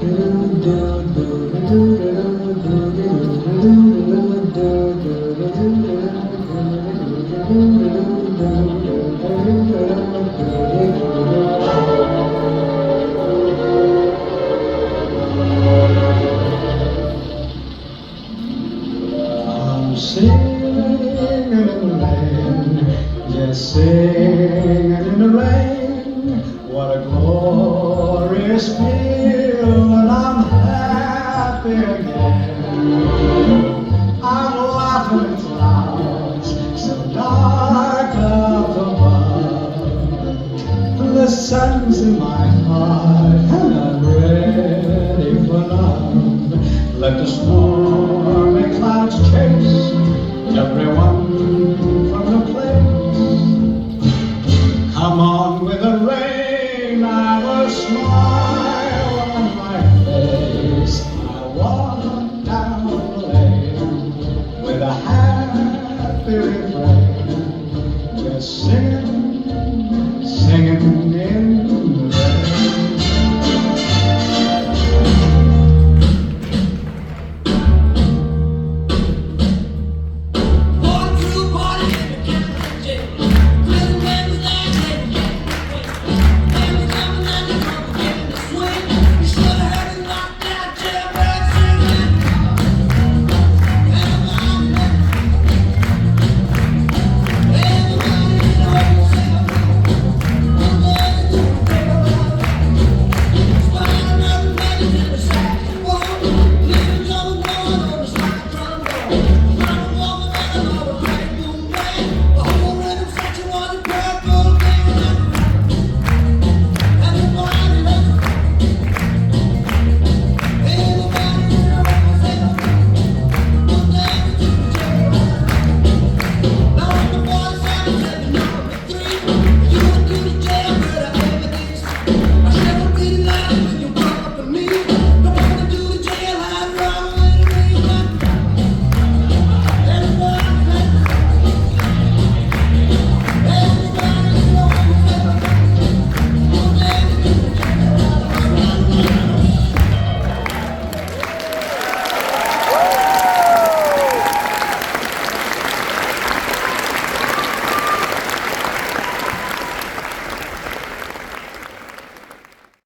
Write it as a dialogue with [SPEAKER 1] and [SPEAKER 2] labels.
[SPEAKER 1] I'm singing in the rain, just singing in the rain. What a glorious feel when I'm happy again. I'm laughing in clouds so dark up above. The sun's in my heart and I'm ready for love. Let the snow